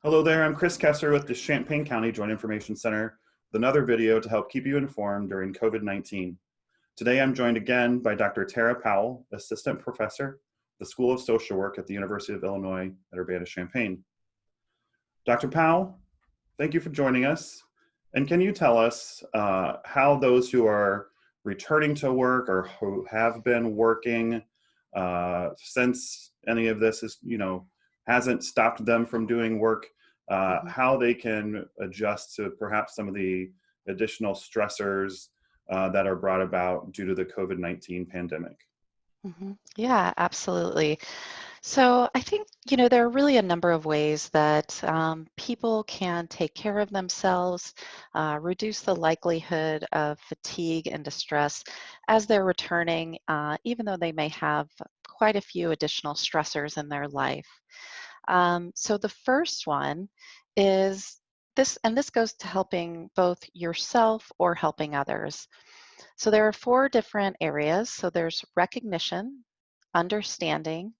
Hello there, I'm Kris Koester with the Champaign County Joint Information Center with another video to help keep you informed during COVID-19. Today I'm joined again by Dr. Tara Powell, Assistant Professor at the School of Social Work at the University of Illinois at Urbana-Champaign. Dr. Powell, thank you for joining us. And can you tell us how those who are returning to work or who have been working since any of this is, hasn't stopped them from doing work, how they can adjust to perhaps some of the additional stressors that are brought about due to the COVID-19 pandemic? Yeah, absolutely. So I think, there are really a number of ways that people can take care of themselves, reduce the likelihood of fatigue and distress as they're returning, even though they may have quite a few additional stressors in their life. So the first one is this, and this goes to helping both yourself or helping others. So there are four different areas. So there's recognition, understanding,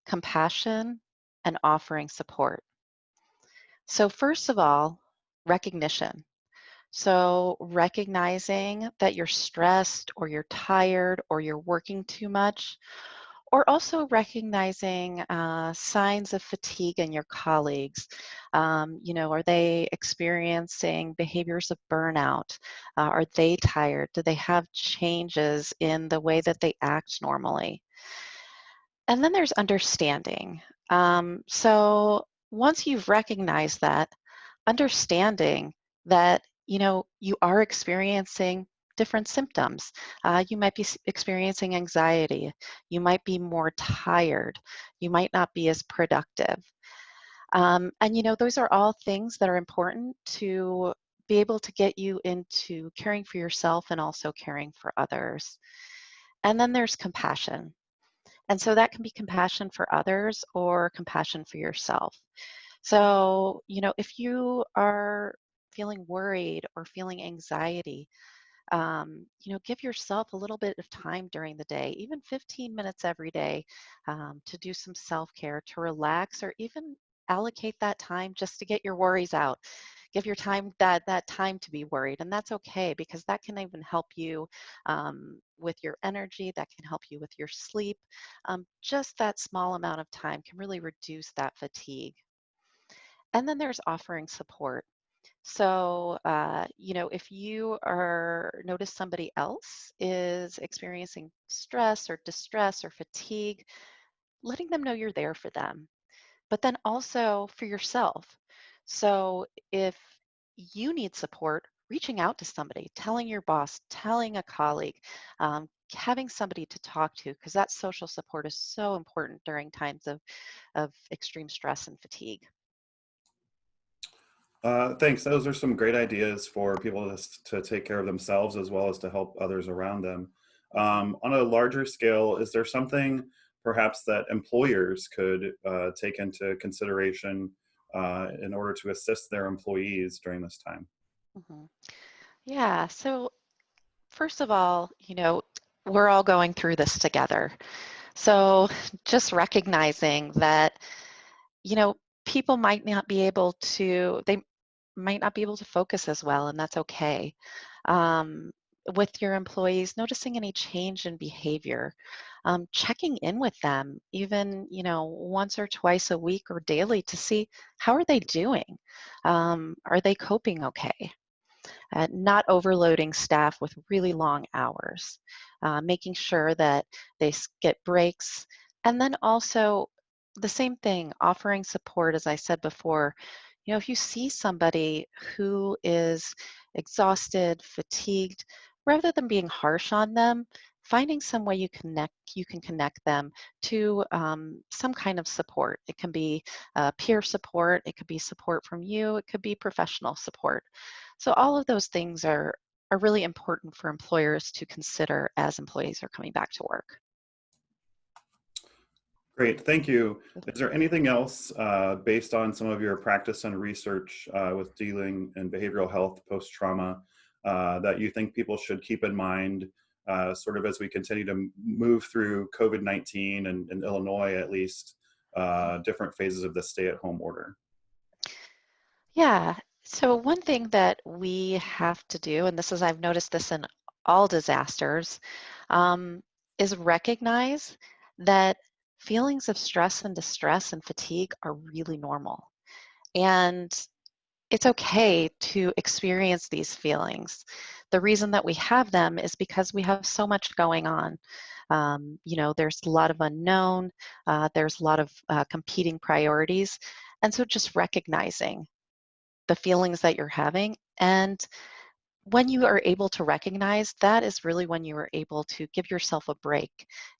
compassion, and offering support. So first of all, recognition. So recognizing that you're stressed or you're tired or you're working too much, or also recognizing signs of fatigue in your colleagues. Are they experiencing behaviors of burnout? Are they tired? Do they have changes in the way that they act normally? And then there's understanding. So once you've recognized that, understanding that, you are experiencing different symptoms. You might be experiencing anxiety. You might be more tired. You might not be as productive. And, those are all things that are important to be able to get you into caring for yourself and also caring for others. And then there's compassion. And so that can be compassion for others or compassion for yourself. So, if you are feeling worried or feeling anxiety, give yourself a little bit of time during the day, even 15 minutes every day, to do some self-care, to relax, or even allocate that time just to get your worries out. Give your time that time to be worried, and that's okay because that can even help you with your energy. That can help you with your sleep. Just that small amount of time can really reduce that fatigue. And then there's offering support. So, if you are notice somebody else is experiencing stress or distress or fatigue, letting them know you're there for them, but then also for yourself. So, if you need support, reaching out to somebody, telling your boss, telling a colleague, having somebody to talk to, because that social support is so important during times of extreme stress and fatigue. Thanks. Those are some great ideas for people to take care of themselves as well as to help others around them. Mhm. On a larger scale, is there something perhaps that employers could take into consideration in order to assist their employees during this time? Mhm. Yeah. So, first of all, we're all going through this together. So, just recognizing that, you know, people they might not be able to focus as well, and that's okay. Um, with your employees, noticing any change in behavior, checking in with them, even, once or twice a week or daily to see how are they doing? Are they coping okay? Not overloading staff with really long hours, making sure that they get breaks, and then also the same thing, offering support, as I said before. If you see somebody who is exhausted, fatigued, rather than being harsh on them, finding some way you can connect them to some kind of support. It can be peer support, it could be support from you, it could be professional support. So all of those things are really important for employers to consider as employees are coming back to work. Great, thank you. Is there anything else based on some of your practice and research with dealing in behavioral health post-trauma that you think people should keep in mind sort of as we continue to move through COVID-19 and in Illinois at least, different phases of the stay-at-home order? Yeah. So one thing that we have to do, and I've noticed this in all disasters, um, is recognize that feelings of stress and distress and fatigue are really normal. And it's okay to experience these feelings. The reason that we have them is because we have so much going on. There's a lot of unknown, there's a lot of competing priorities. And so just recognizing the feelings that you're having. And when you are able to recognize, that is really when you are able to give yourself a break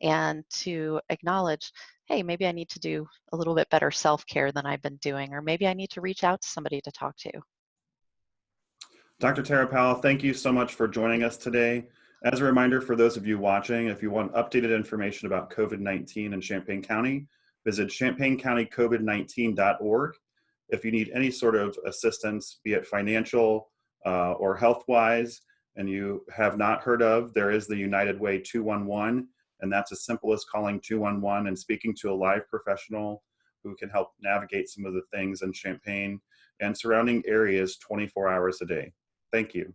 and to acknowledge, hey, maybe I need to do a little bit better self-care than I've been doing, or maybe I need to reach out to somebody to talk to. Dr. Tara Powell, thank you so much for joining us today. As a reminder for those of you watching, if you want updated information about COVID-19 in Champaign County, visit champaigncountycovid19.org. If you need any sort of assistance, be it financial or health-wise, and you have not heard of, there is the United Way 211, and that's as simple as calling 211 and speaking to a live professional who can help navigate some of the things in Champaign and surrounding areas 24 hours a day. Thank you.